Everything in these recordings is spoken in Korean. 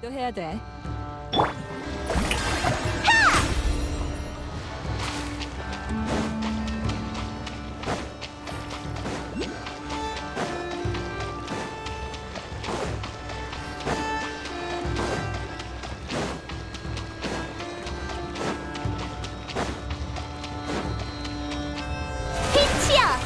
또 해야 돼. 빛이야!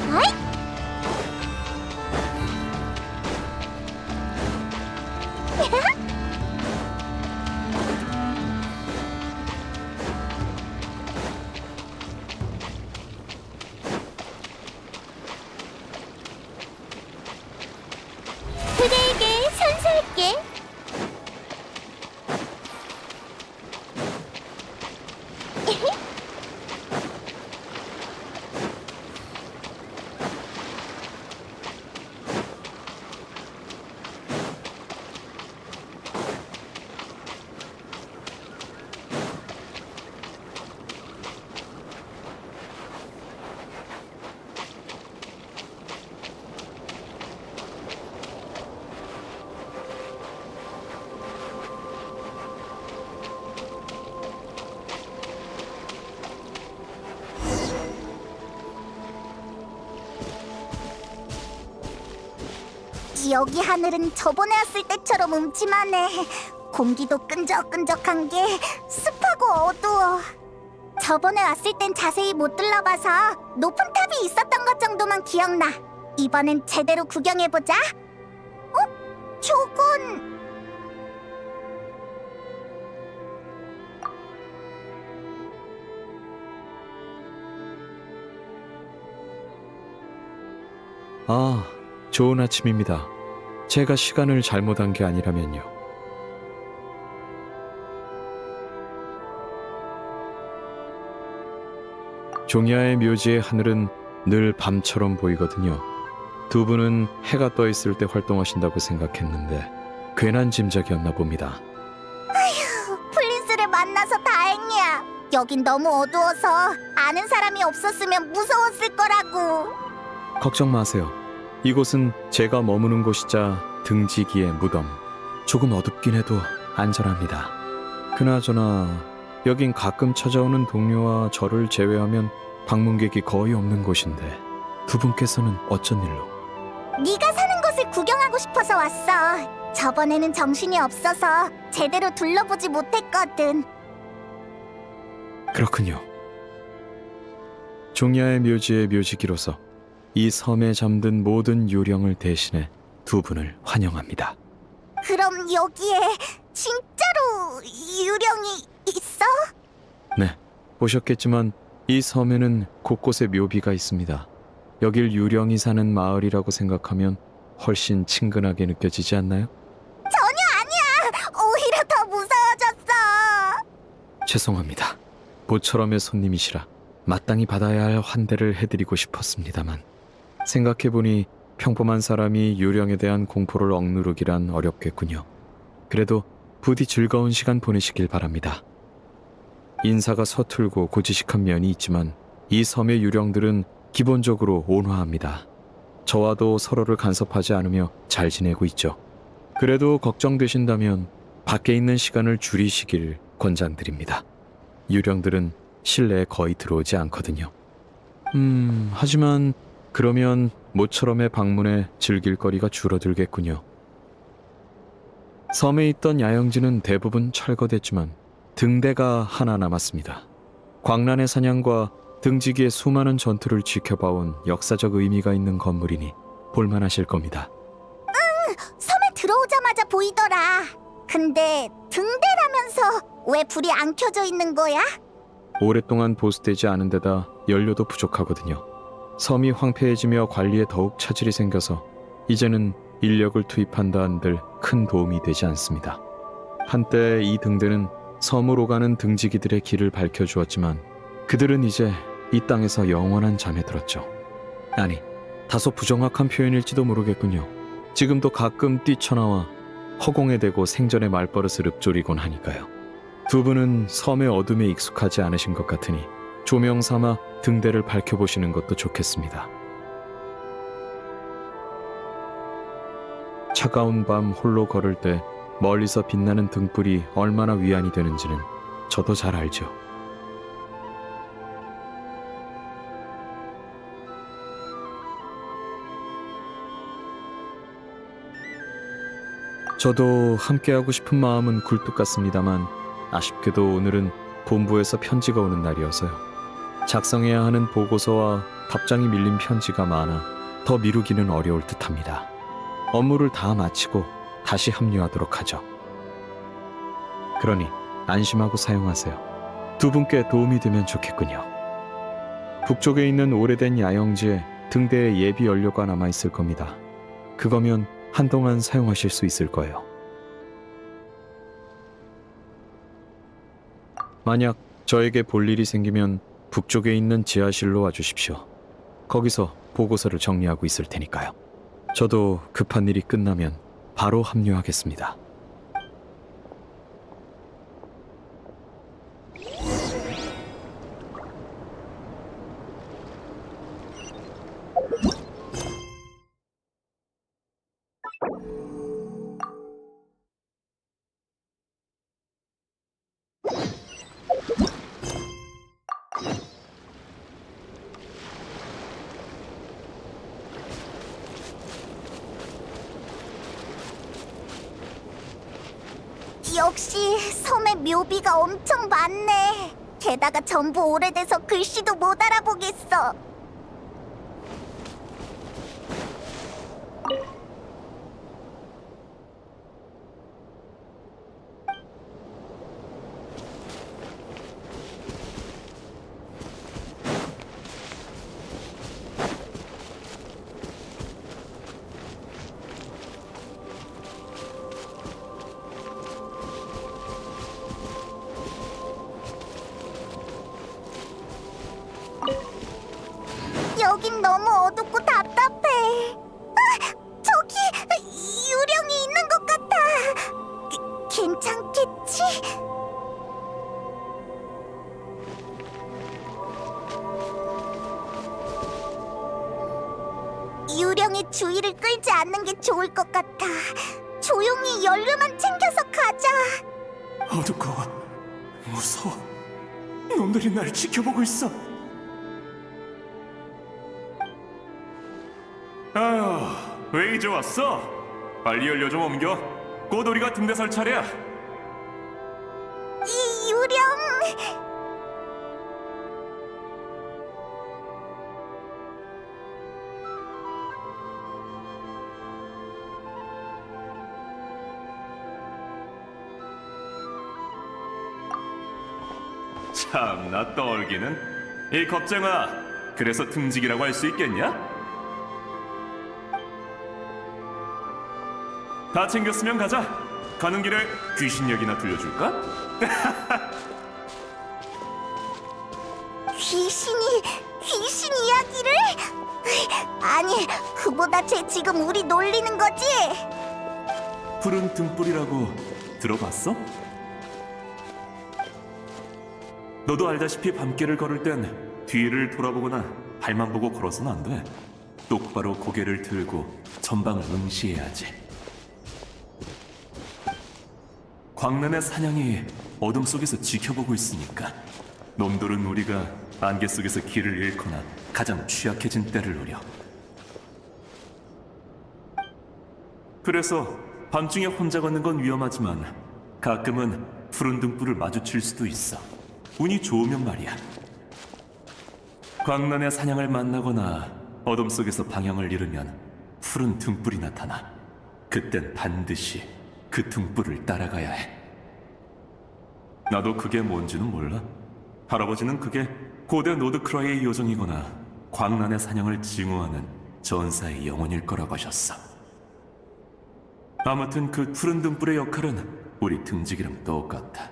아이! 그대에게 선사할게. 여기 하늘은 저번에 왔을 때처럼 음침하네. 공기도 끈적끈적한 게 습하고 어두워. 저번에 왔을 땐 자세히 못 둘러봐서 높은 탑이 있었던 것 정도만 기억나. 이번엔 제대로 구경해보자. 어? 저건... 아, 좋은 아침입니다. 제가 시간을 잘못한 게 아니라면요. 종야의 묘지의 하늘은 늘 밤처럼 보이거든요. 두 분은 해가 떠 있을 때 활동하신다고 생각했는데 괜한 짐작이었나 봅니다. 플린스를 만나서 다행이야. 여긴 너무 어두워서 아는 사람이 없었으면 무서웠을 거라고. 걱정 마세요. 이곳은 제가 머무는 곳이자 등지기의 무덤. 조금 어둡긴 해도 안전합니다. 그나저나 여긴 가끔 찾아오는 동료와 저를 제외하면 방문객이 거의 없는 곳인데 두 분께서는 어쩐 일로? 네가 사는 곳을 구경하고 싶어서 왔어. 저번에는 정신이 없어서 제대로 둘러보지 못했거든. 그렇군요. 종야의 묘지의 묘지기로서 이 섬에 잠든 모든 요령을 대신해 두 분을 환영합니다. 그럼 여기에 진짜로 유령이 있어? 네, 보셨겠지만 이 섬에는 곳곳에 묘비가 있습니다. 여길 유령이 사는 마을이라고 생각하면 훨씬 친근하게 느껴지지 않나요? 전혀 아니야. 오히려 더 무서워졌어. 죄송합니다. 모처럼의 손님이시라 마땅히 받아야 할 환대를 해드리고 싶었습니다만 생각해보니 평범한 사람이 유령에 대한 공포를 억누르기란 어렵겠군요. 그래도 부디 즐거운 시간 보내시길 바랍니다. 인사가 서툴고 고지식한 면이 있지만 이 섬의 유령들은 기본적으로 온화합니다. 저와도 서로를 간섭하지 않으며 잘 지내고 있죠. 그래도 걱정되신다면 밖에 있는 시간을 줄이시길 권장드립니다. 유령들은 실내에 거의 들어오지 않거든요. 하지만 그러면 모처럼의 방문에 즐길 거리가 줄어들겠군요. 섬에 있던 야영지는 대부분 철거됐지만 등대가 하나 남았습니다. 광란의 사냥과 등지기의 수많은 전투를 지켜봐온 역사적 의미가 있는 건물이니 볼만하실 겁니다. 섬에 들어오자마자 보이더라. 근데 등대라면서 왜 불이 안 켜져 있는 거야? 오랫동안 보수되지 않은 데다 연료도 부족하거든요. 섬이 황폐해지며 관리에 더욱 차질이 생겨서 이제는 인력을 투입한다 한들 큰 도움이 되지 않습니다. 한때 이 등대는 섬으로 가는 등지기들의 길을 밝혀주었지만 그들은 이제 이 땅에서 영원한 잠에 들었죠. 아니, 다소 부정확한 표현일지도 모르겠군요. 지금도 가끔 뛰쳐나와 허공에 대고 생전의 말버릇을 읊조리곤 하니까요. 두 분은 섬의 어둠에 익숙하지 않으신 것 같으니 조명 삼아 등대를 밝혀보시는 것도 좋겠습니다. 차가운 밤 홀로 걸을 때 멀리서 빛나는 등불이 얼마나 위안이 되는지는 저도 잘 알죠. 저도 함께하고 싶은 마음은 굴뚝 같습니다만 아쉽게도 오늘은 본부에서 편지가 오는 날이어서요. 작성해야 하는 보고서와 답장이 밀린 편지가 많아 더 미루기는 어려울 듯합니다. 업무를 다 마치고 다시 합류하도록 하죠. 그러니 안심하고 사용하세요. 두 분께 도움이 되면 좋겠군요. 북쪽에 있는 오래된 야영지에 등대에 예비 연료가 남아있을 겁니다. 그거면 한동안 사용하실 수 있을 거예요. 만약 저에게 볼 일이 생기면 북쪽에 있는 지하실로 와주십시오. 거기서 보고서를 정리하고 있을 테니까요. 저도 급한 일이 끝나면 바로 합류하겠습니다. 역시 섬에 묘비가 엄청 많네. 게다가 전부 오래돼서 글씨도 못 알아보겠어. 여긴 너무 어둡고 답답해. 아, 저기 유령이 있는 것 같아. 괜찮겠지? 유령의 주의를 끌지 않는 게 좋을 것 같아. 조용히 연료만 챙겨서 가자. 어둡고 무서워. 놈들이 날 지켜보고 있어. 아휴, 왜 이제 왔어? 빨리 연료 좀 옮겨. 곧 우리가 등대 설 차례야. 이 유령. 참나 떨기는. 이 겁쟁아, 그래서 등직이라고 할 수 있겠냐? 다 챙겼으면 가자. 가는 길에 귀신 얘기나 들려줄까? 귀신 이야기를? 아니, 그보다 쟤 지금 우리 놀리는 거지? 푸른 등불이라고 들어봤어? 너도 알다시피 밤길을 걸을 땐 뒤를 돌아보거나 발만 보고 걸어서는 안 돼. 똑바로 고개를 들고 전방을 응시해야지. 광란의 사냥이 어둠 속에서 지켜보고 있으니까 놈들은 우리가 안개 속에서 길을 잃거나 가장 취약해진 때를 노려. 그래서 밤중에 혼자 걷는 건 위험하지만 가끔은 푸른 등불을 마주칠 수도 있어. 운이 좋으면 말이야. 광란의 사냥을 만나거나 어둠 속에서 방향을 잃으면 푸른 등불이 나타나. 그땐 반드시 그 등불을 따라가야 해. 나도 그게 뭔지는 몰라. 할아버지는 그게 고대 노드크라이의 요정이거나 광란의 사냥을 증오하는 전사의 영혼일 거라고 하셨어. 아무튼 그 푸른 등불의 역할은 우리 등지기랑 똑같아.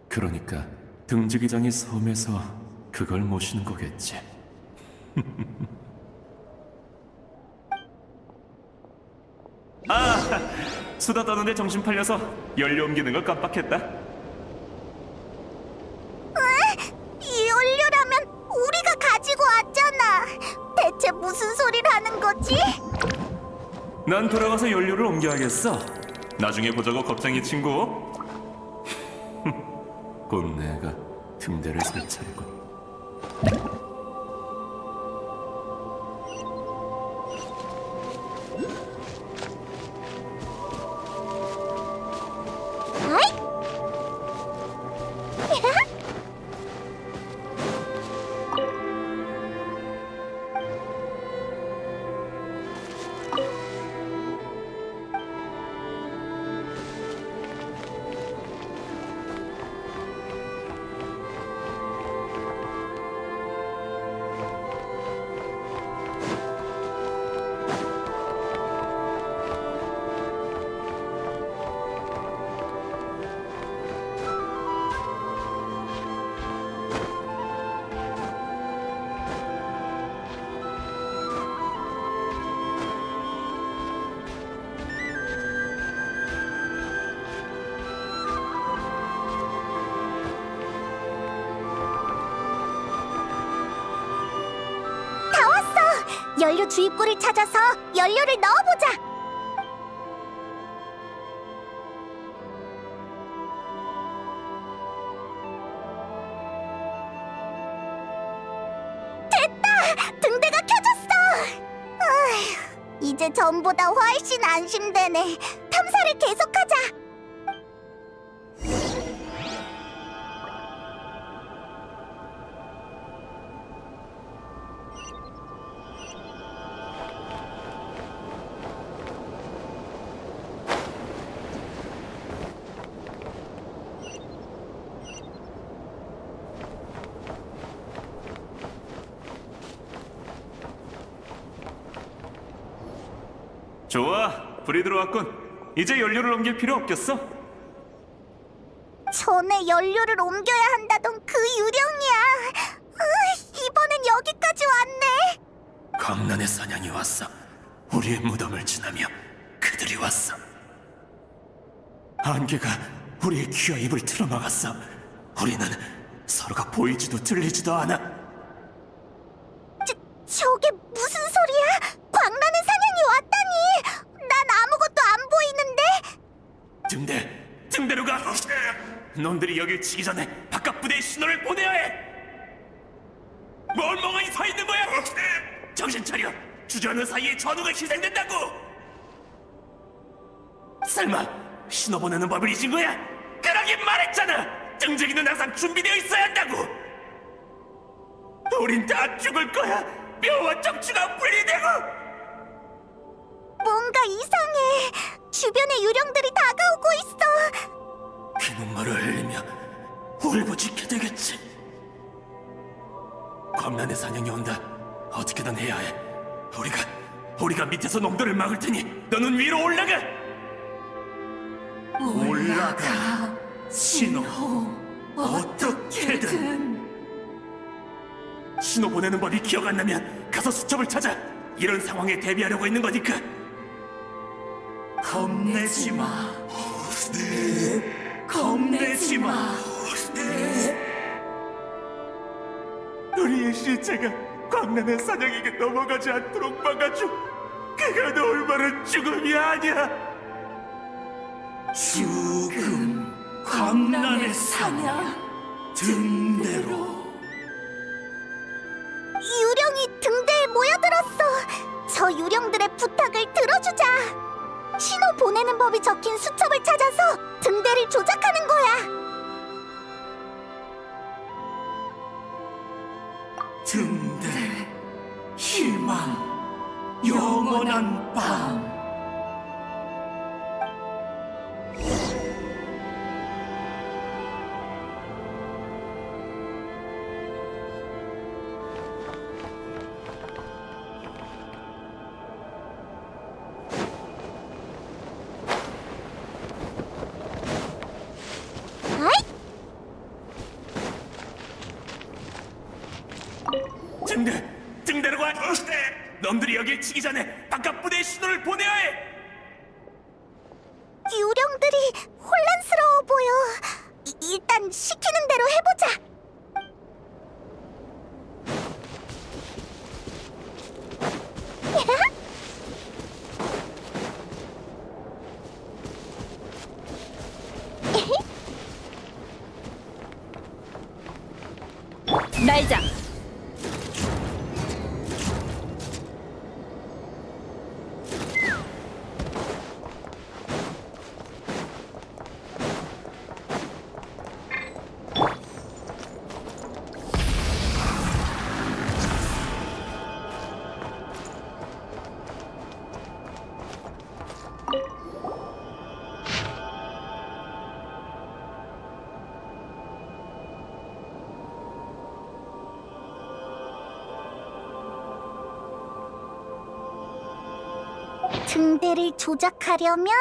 그러니까 등지기장이 섬에서 그걸 모시는 거겠지. 수다 떠는데 정신 팔려서 연료 옮기는 걸 깜빡했다. 이 연료라면 우리가 가지고 왔잖아. 대체 무슨 소리를 하는 거지? 난 돌아가서 연료를 옮겨야겠어. 나중에 보자고 겁쟁이 친구. 곧 내가 등대를 설 차례군. 아이! 다 왔어! 연료 주입구를 찾아서 연료를 넣어보자! 됐다! 등대가 켜졌어! 아휴, 이제 전보다 훨씬 안심되네. 탐사를 계속하자! 좋아, 불이 들어왔군. 이제 연료를 옮길 필요 없겠어. 전에 연료를 옮겨야 한다던 그 유령이야. 이번엔 여기까지 왔네. 광란의 사냥이 왔어. 우리의 무덤을 지나며 그들이 왔어. 안개가 우리의 귀와 입을 틀어막았어. 우리는 서로가 보이지도 들리지도 않아. 저게 무슨 소리야? 광란의 사냥이 왔다니. 난 아무것도 안 보이는데. 등대로 가. 놈들이 여길 치기 전에 바깥 부대에 신호를 보내야 해. 뭘 멍하니 서 있는 거야? 정신 차려. 주저하는 사이에 전우가 희생된다고. 설마 신호 보내는 법을 잊은 거야? 그러긴 말했잖아. 정적이는 항상 준비되어 있어야 한다고. 우린 다 죽을 거야. 뼈와 척추가 분리되고. 뭔가 이상해. 주변에 유령들이 다가오고 있어. 피눈물을 흘리며 울부짖게 되겠지. 광란의 사냥이 온다. 어떻게든 해야 해. 우리가 밑에서 놈들을 막을 테니 너는 위로 올라가. 올라가. 신호. 어떻게든. 신호 보내는 법이 기억 안 나면 가서 수첩을 찾아. 이런 상황에 대비하려고 있는 거니까. 겁내지 마. 겁내지 마. 우리의 시체가 광란의 사냥에게 넘어가지 않도록 막아줘. 그가 얼마나 죽음이 아니야. 죽음, 광란의 사냥, 등대로. 유령이 등대에 모여들었어. 저 유령들의 부탁을 들어주자. 신호 보내는 법이 적힌 수첩을 찾아서 등대를 조작하는 거야. 등대, 희망, 영원한 밤. 등대로 가. 놈들이 여길 치기 전에 바깥 부대에 신호를 보내야 해. 표정들이 혼란스러워 보여. 일단 시키는 대로 해보자. 날자. 등대를 조작하려면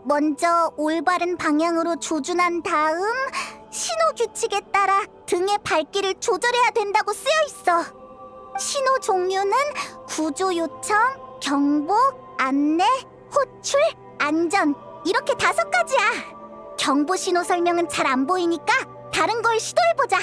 먼저 올바른 방향으로 조준한 다음 신호 규칙에 따라 등의 밝기를 조절해야 된다고 쓰여 있어. 신호 종류는 구조 요청, 경보, 안내, 호출, 안전 이렇게 5가지야. 경보 신호 설명은 잘 안 보이니까 다른 걸 시도해보자.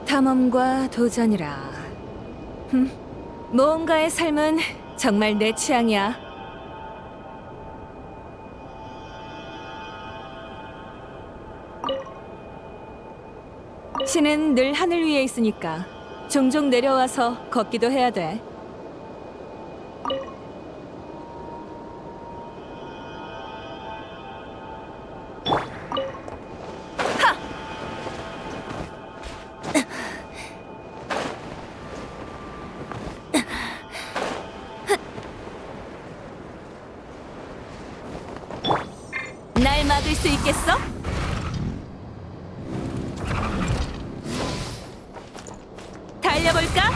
탐험과 도전이라. 모험가의 삶은 정말 내 취향이야. 신은 늘 하늘 위에 있으니까 종종 내려와서 걷기도 해야 돼. 날 막을 수 있겠어? 달려볼까?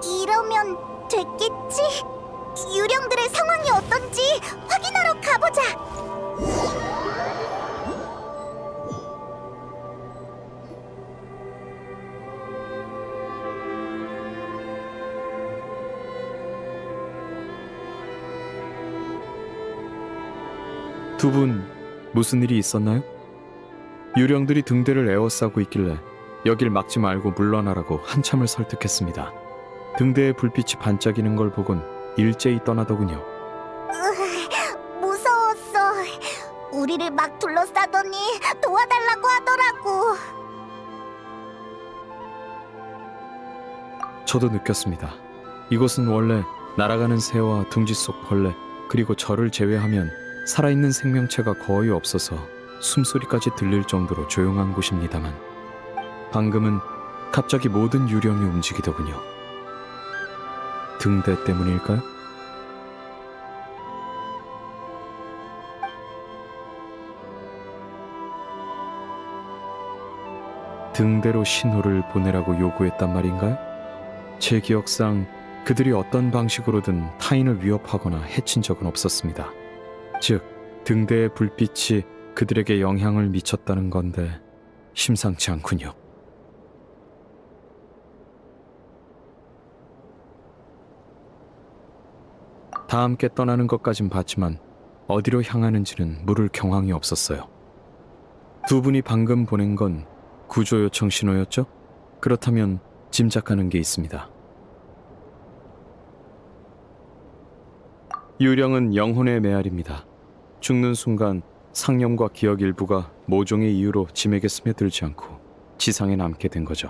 이러면 됐겠지? 유령들의 상황이 어떤지 확인하러 가보자. 두 분 무슨 일이 있었나요? 유령들이 등대를 에워싸고 있길래 여길 막지 말고 물러나라고 한참을 설득했습니다. 등대에 불빛이 반짝이는 걸 보곤 일제히 떠나더군요. 무서웠어. 우리를 막 둘러싸더니 도와달라고 하더라고. 저도 느꼈습니다. 이곳은 원래 날아가는 새와 둥지 속 벌레 그리고 저를 제외하면 살아있는 생명체가 거의 없어서 숨소리까지 들릴 정도로 조용한 곳입니다만 방금은 갑자기 모든 유령이 움직이더군요. 등대 때문일까요? 등대로 신호를 보내라고 요구했단 말인가요? 제 기억상 그들이 어떤 방식으로든 타인을 위협하거나 해친 적은 없었습니다. 즉, 등대의 불빛이 그들에게 영향을 미쳤다는 건데 심상치 않군요. 다 함께 떠나는 것까진 봤지만 어디로 향하는지는 물을 경황이 없었어요. 두 분이 방금 보낸 건 구조 요청 신호였죠? 그렇다면 짐작하는 게 있습니다. 유령은 영혼의 메아리입니다. 죽는 순간 상념과 기억 일부가 모종의 이유로 짐에게 스며들지 않고 지상에 남게 된 거죠.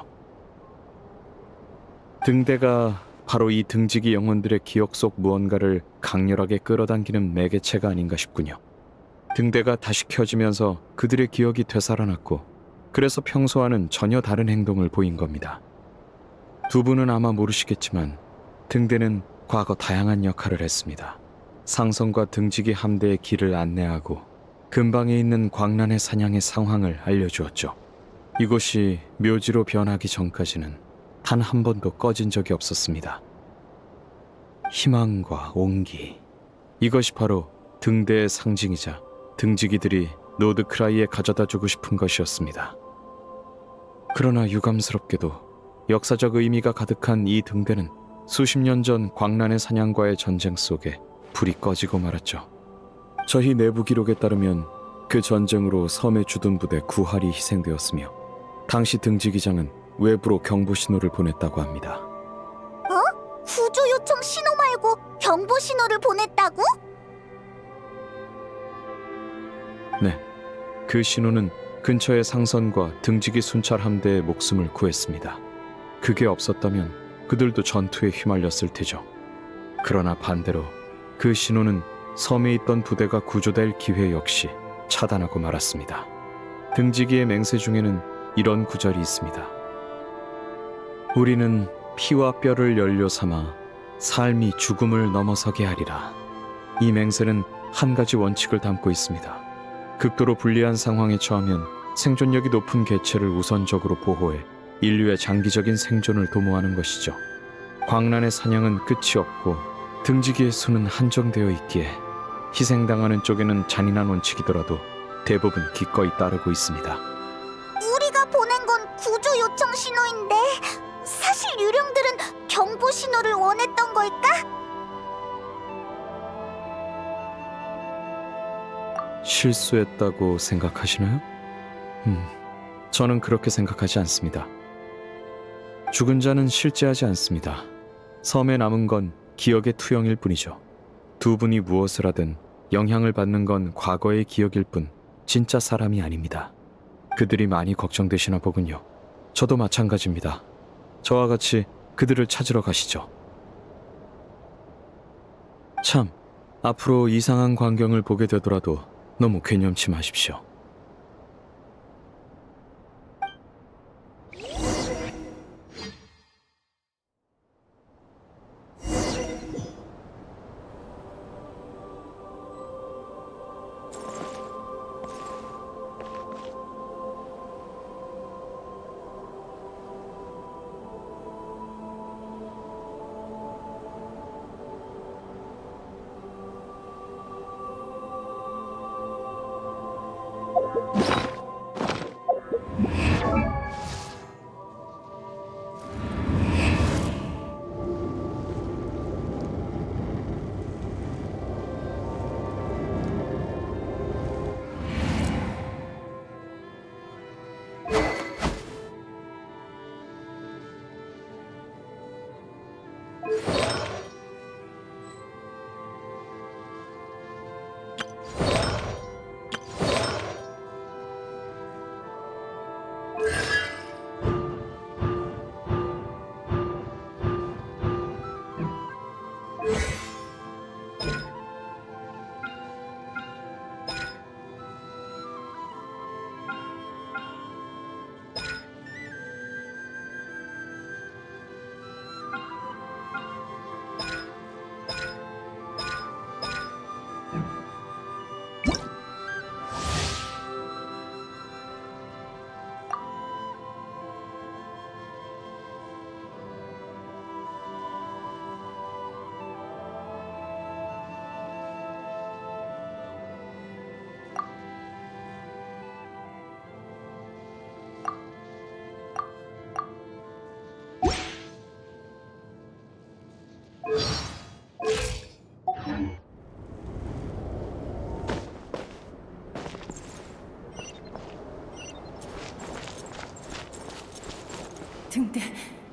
등대가 바로 이 등지기 영혼들의 기억 속 무언가를 강렬하게 끌어당기는 매개체가 아닌가 싶군요. 등대가 다시 켜지면서 그들의 기억이 되살아났고 그래서 평소와는 전혀 다른 행동을 보인 겁니다. 두 분은 아마 모르시겠지만 등대는 과거 다양한 역할을 했습니다. 상성과 등지기 함대의 길을 안내하고 근방에 있는 광란의 사냥의 상황을 알려주었죠. 이곳이 묘지로 변하기 전까지는 단 한 번도 꺼진 적이 없었습니다. 희망과 온기, 이것이 바로 등대의 상징이자 등지기들이 노드크라이에 가져다주고 싶은 것이었습니다. 그러나 유감스럽게도 역사적 의미가 가득한 이 등대는 수십 년 전 광란의 사냥과의 전쟁 속에 불이 꺼지고 말았죠. 저희 내부 기록에 따르면 그 전쟁으로 섬에 주둔 부대 9할이 희생되었으며 당시 등지기장은 외부로 경보 신호를 보냈다고 합니다. 구조 요청 신호 말고 경보 신호를 보냈다고? 네, 그 신호는 근처의 상선과 등지기 순찰 함대의 목숨을 구했습니다. 그게 없었다면 그들도 전투에 휘말렸을 테죠. 그러나 반대로 그 신호는 섬에 있던 부대가 구조될 기회 역시 차단하고 말았습니다. 등지기의 맹세 중에는 이런 구절이 있습니다. 우리는 피와 뼈를 연료 삼아 삶이 죽음을 넘어서게 하리라. 이 맹세는 한 가지 원칙을 담고 있습니다. 극도로 불리한 상황에 처하면 생존력이 높은 개체를 우선적으로 보호해 인류의 장기적인 생존을 도모하는 것이죠. 광란의 사냥은 끝이 없고 등지기의 수는 한정되어 있기에 희생당하는 쪽에는 잔인한 원칙이더라도 대부분 기꺼이 따르고 있습니다. 우리가 보낸 건 구조 요청 신호인데 사실 유령들은 경보 신호를 원했던 걸까? 실수했다고 생각하시나요? 저는 그렇게 생각하지 않습니다. 죽은 자는 실제하지 않습니다. 섬에 남은 건 기억의 투영일 뿐이죠. 두 분이 무엇을 하든 영향을 받는 건 과거의 기억일 뿐 진짜 사람이 아닙니다. 그들이 많이 걱정되시나 보군요. 저도 마찬가지입니다. 저와 같이 그들을 찾으러 가시죠. 참, 앞으로 이상한 광경을 보게 되더라도 너무 괴념치 마십시오.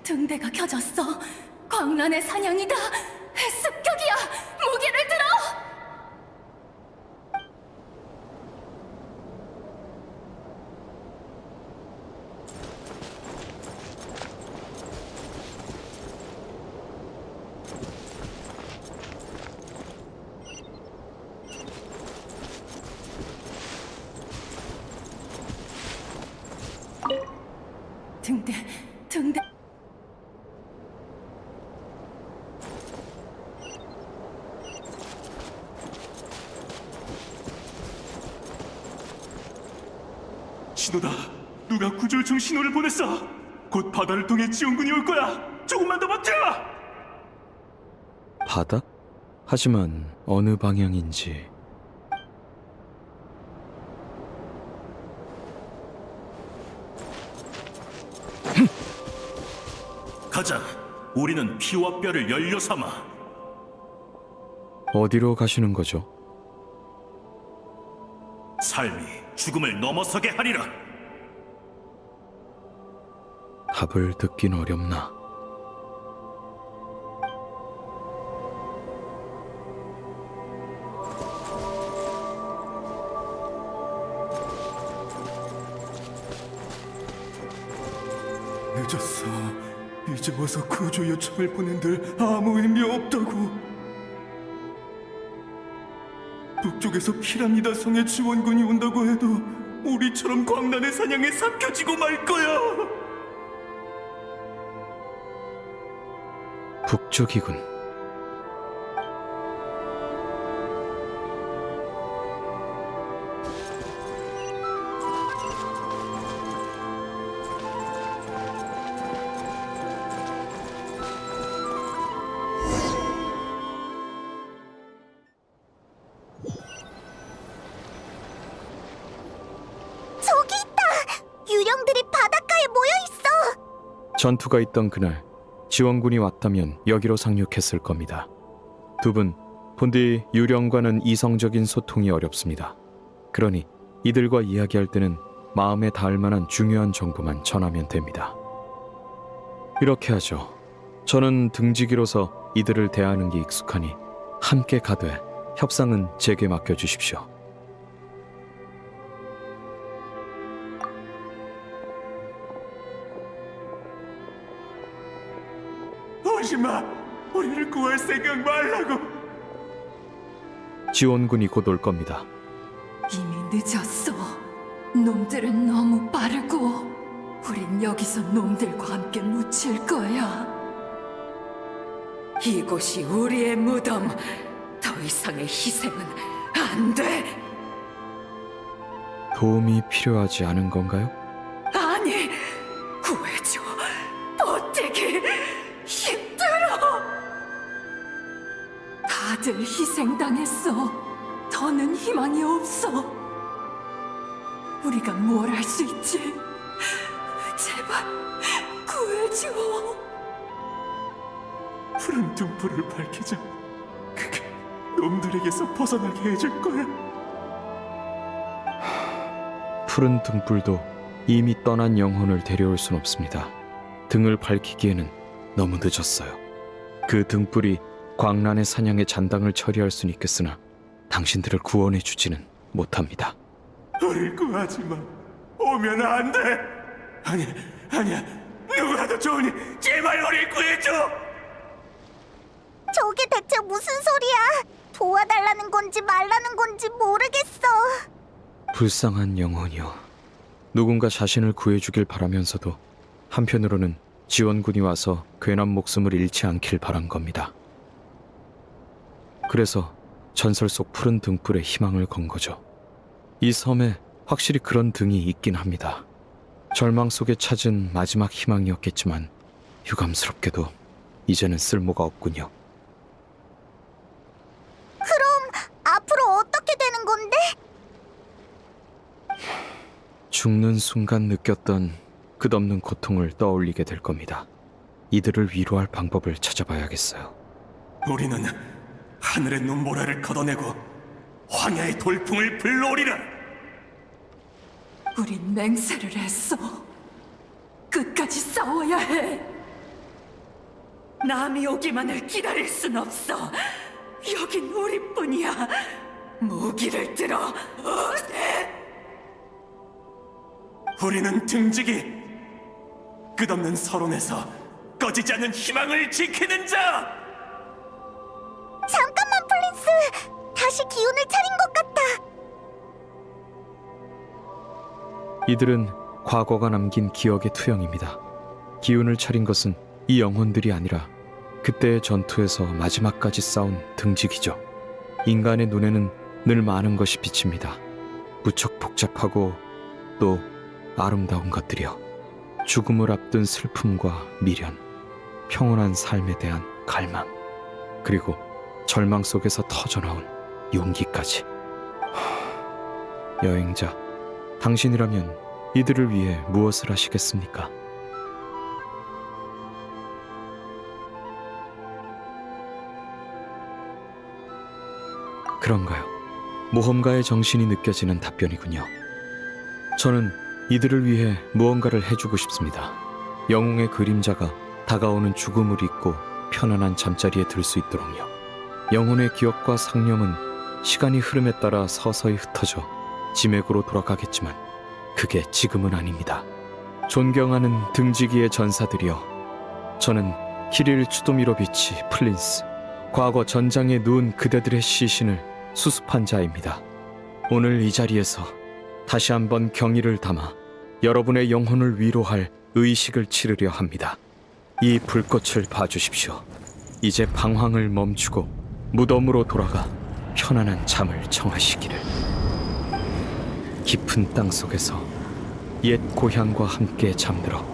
등대가 켜졌어. 광란의 사냥이다. 습격이야. 무기를 들어. 등대. 신호다. 누가 구조요청 신호를 보냈어. 곧 바다를 통해 지원군이 올 거야. 조금만 더 버텨. 바다? 하지만 어느 방향인지. 가자. 우리는 피와 뼈를 연료 삼아. 어디로 가시는 거죠? 삶이 죽음을 넘어서게 하리라. 답을 듣긴 어렵나. 늦었어. 이제 와서 구조 요청을 보낸들 아무 의미 없다고. 북쪽에서 피라미다 성에 지원군이 온다고 해도 우리처럼 광란의 사냥에 삼켜지고 말 거야. 북쪽이군. 저기 있다! 유령들이 바닷가에 모여있어! 전투가 있던 그날 지원군이 왔다면 여기로 상륙했을 겁니다. 두 분 본디 유령과는 이성적인 소통이 어렵습니다. 그러니 이들과 이야기할 때는 마음에 닿을 만한 중요한 정보만 전하면 됩니다. 이렇게 하죠. 저는 등지기로서 이들을 대하는 게 익숙하니 함께 가되 협상은 제게 맡겨주십시오. 오지마. 우리를 구할 생각 말라고. 지원군이 곧 올 겁니다. 이미 늦었어. 놈들은 너무 빠르고 우린 여기서 놈들과 함께 묻힐 거야. 이곳이 우리의 무덤. 더 이상의 희생은 안 돼. 도움이 필요하지 않은 건가요? 아니, 구해줘. 버티기 힘들어. 다들 희생당했어. 더는 희망이 없어. 우리가 뭘 할 수 있지? 제발 구해줘. 푸른 등불을 밝히자. 그게 놈들에게서 벗어나게 해줄 거야. 푸른 등불도 이미 떠난 영혼을 데려올 순 없습니다. 등을 밝히기에는 너무 늦었어요. 그 등불이 광란의 사냥의 잔당을 처리할 수는 있겠으나 당신들을 구원해 주지는 못합니다. 우릴 구하지 마. 오면 안 돼. 아니야. 누구라도 좋으니 제발 우릴 구해줘. 저게 대체 무슨 소리야? 도와달라는 건지 말라는 건지 모르겠어. 불쌍한 영혼이여. 누군가 자신을 구해주길 바라면서도 한편으로는 지원군이 와서 괜한 목숨을 잃지 않길 바란 겁니다. 그래서 전설 속 푸른 등불에 희망을 건 거죠. 이 섬에 확실히 그런 등이 있긴 합니다. 절망 속에 찾은 마지막 희망이었겠지만 유감스럽게도 이제는 쓸모가 없군요. 앞으로 어떻게 되는 건데? 죽는 순간 느꼈던 끝없는 고통을 떠올리게 될 겁니다. 이들을 위로할 방법을 찾아봐야겠어요. 우리는 하늘의 눈보라를 걷어내고 황야의 돌풍을 불러오리라. 우린 맹세를 했어. 끝까지 싸워야 해. 남이 오기만을 기다릴 순 없어. 여긴 우리뿐이야. 무기를 들어. 우리는 등지기 끝없는 서론에서 꺼지지 않는 희망을 지키는 자. 잠깐만, 플린스! 다시 기운을 차린 것 같다! 이들은 과거가 남긴 기억의 투영입니다. 기운을 차린 것은 이 영혼들이 아니라 그때의 전투에서 마지막까지 싸운 등지기죠. 인간의 눈에는 늘 많은 것이 비칩니다. 무척 복잡하고 또 아름다운 것들이요. 죽음을 앞둔 슬픔과 미련, 평온한 삶에 대한 갈망, 그리고 절망 속에서 터져나온 용기까지. 여행자, 당신이라면 이들을 위해 무엇을 하시겠습니까? 그런가요? 모험가의 정신이 느껴지는 답변이군요. 저는 이들을 위해 무언가를 해주고 싶습니다. 영웅의 그림자가 다가오는 죽음을 잊고 편안한 잠자리에 들 수 있도록요. 영혼의 기억과 상념은 시간이 흐름에 따라 서서히 흩어져 지맥으로 돌아가겠지만 그게 지금은 아닙니다. 존경하는 등지기의 전사들이여, 저는 키릴 추도미로비치 플린스, 과거 전장에 누운 그대들의 시신을 수습한 자입니다. 오늘 이 자리에서 다시 한번 경의를 담아 여러분의 영혼을 위로할 의식을 치르려 합니다. 이 불꽃을 봐주십시오. 이제 방황을 멈추고 무덤으로 돌아가 편안한 잠을 청하시기를. 깊은 땅 속에서 옛 고향과 함께 잠들어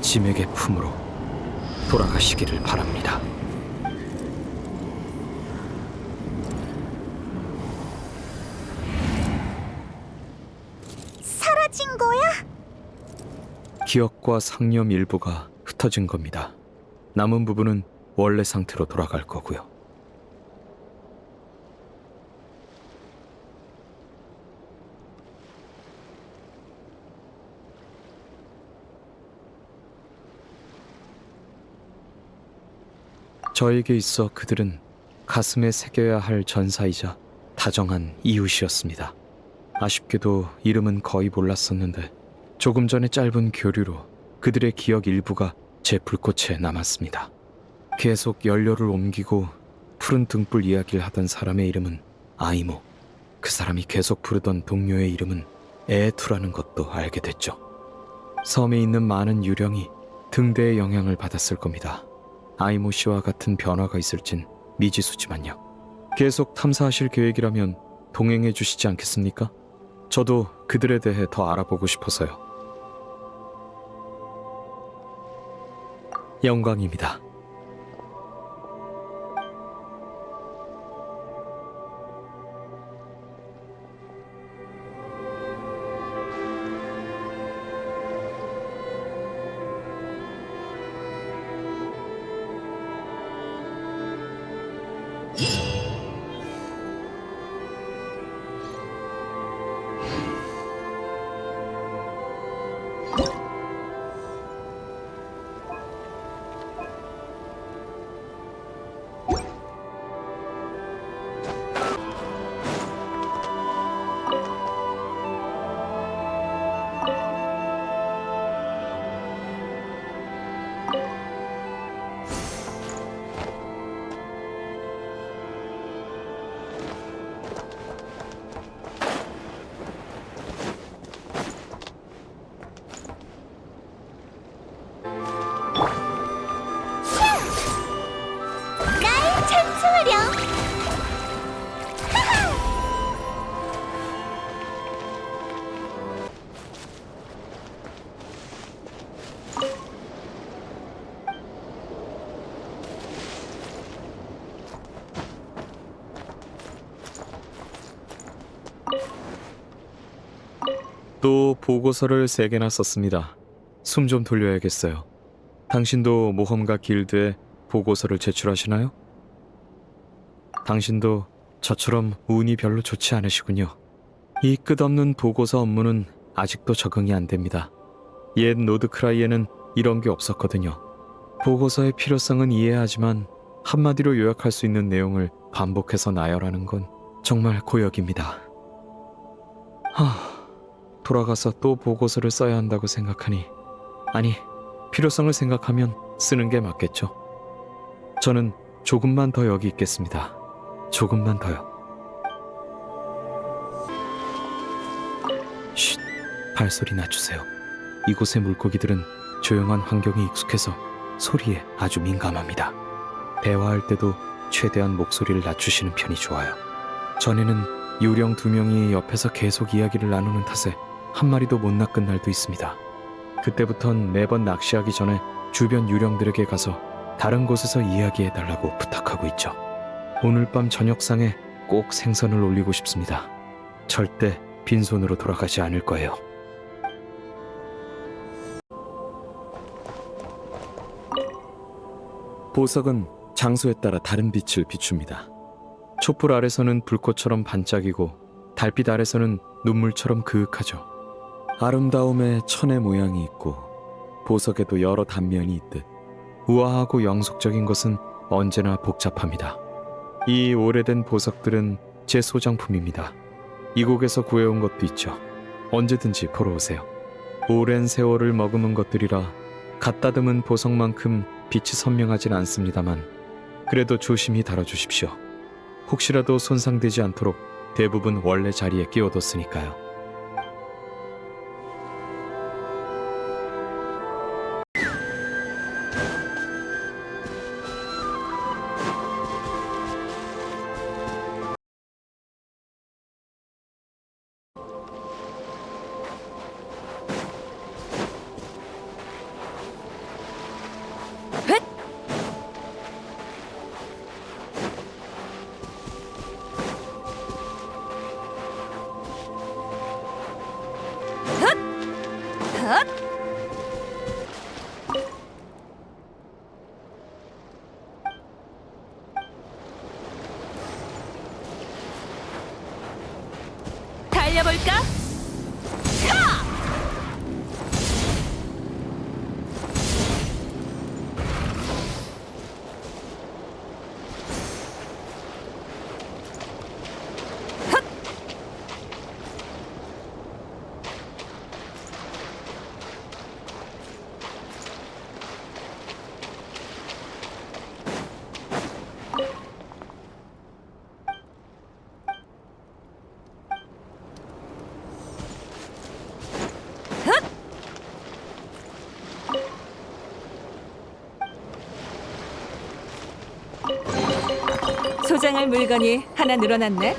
지맥의 품으로 돌아가시기를 바랍니다. 사라진 거야? 기억과 상념 일부가 흩어진 겁니다. 남은 부분은 원래 상태로 돌아갈 거고요. 저에게 있어 그들은 가슴에 새겨야 할 전사이자 다정한 이웃이었습니다. 아쉽게도 이름은 거의 몰랐었는데 조금 전에 짧은 교류로 그들의 기억 일부가 제 불꽃에 남았습니다. 계속 연료를 옮기고 푸른 등불 이야기를 하던 사람의 이름은 아이모, 그 사람이 계속 부르던 동료의 이름은 에에투라는 것도 알게 됐죠. 섬에 있는 많은 유령이 등대의 영향을 받았을 겁니다. 아이모 씨와 같은 변화가 있을진 미지수지만요. 계속 탐사하실 계획이라면 동행해 주시지 않겠습니까? 저도 그들에 대해 더 알아보고 싶어서요. 영광입니다. 날 찬송하렴! 또 보고서를 3개나 썼습니다. 숨 좀 돌려야겠어요. 당신도 모험가 길드에 보고서를 제출하시나요? 당신도 저처럼 운이 별로 좋지 않으시군요. 이 끝없는 보고서 업무는 아직도 적응이 안 됩니다. 옛 노드크라이에는 이런 게 없었거든요. 보고서의 필요성은 이해하지만 한마디로 요약할 수 있는 내용을 반복해서 나열하는 건 정말 고역입니다. 돌아가서 또 보고서를 써야 한다고 생각하니, 아니, 필요성을 생각하면 쓰는 게 맞겠죠. 저는 조금만 더 여기 있겠습니다. 조금만 더요. 쉿, 발소리 낮추세요. 이곳의 물고기들은 조용한 환경에 익숙해서 소리에 아주 민감합니다. 대화할 때도 최대한 목소리를 낮추시는 편이 좋아요. 전에는 유령 2명이 옆에서 계속 이야기를 나누는 탓에 한 마리도 못 낚은 날도 있습니다. 그때부턴 매번 낚시하기 전에 주변 유령들에게 가서 다른 곳에서 이야기해달라고 부탁하고 있죠. 오늘 밤 저녁상에 꼭 생선을 올리고 싶습니다. 절대 빈손으로 돌아가지 않을 거예요. 보석은 장소에 따라 다른 빛을 비춥니다. 촛불 아래서는 불꽃처럼 반짝이고 달빛 아래서는 눈물처럼 그윽하죠. 아름다움에 천의 모양이 있고 보석에도 여러 단면이 있듯 우아하고 영속적인 것은 언제나 복잡합니다. 이 오래된 보석들은 제 소장품입니다. 이곳에서 구해온 것도 있죠. 언제든지 보러 오세요. 오랜 세월을 머금은 것들이라 갖다듬은 보석만큼 빛이 선명하진 않습니다만 그래도 조심히 다뤄주십시오. 혹시라도 손상되지 않도록 대부분 원래 자리에 끼워뒀으니까요. 달려볼까? 소장할 물건이 하나 늘어났네.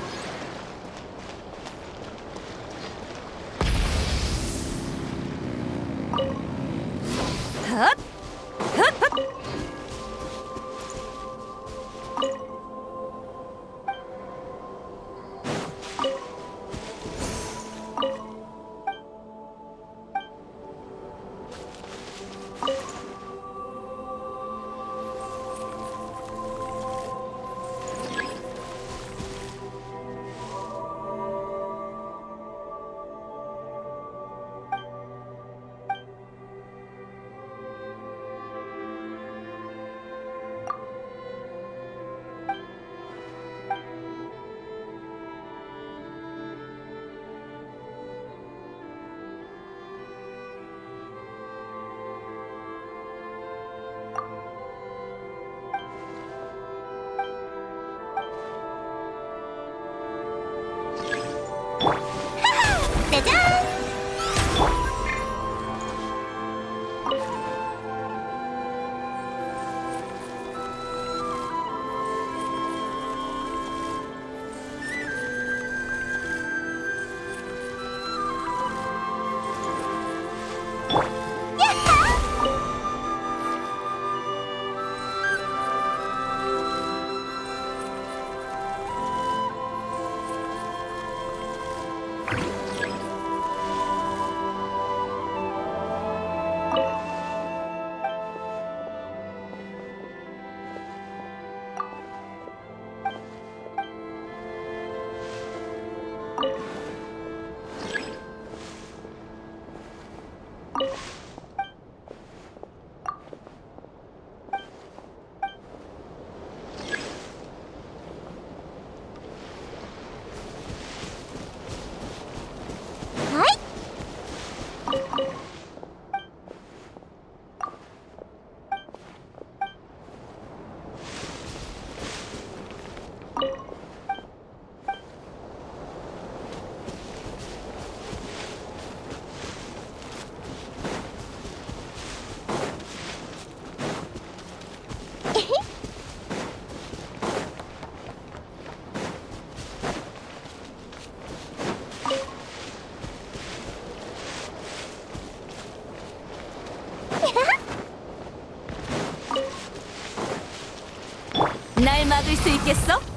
헛! 짜잔! 수 있겠어?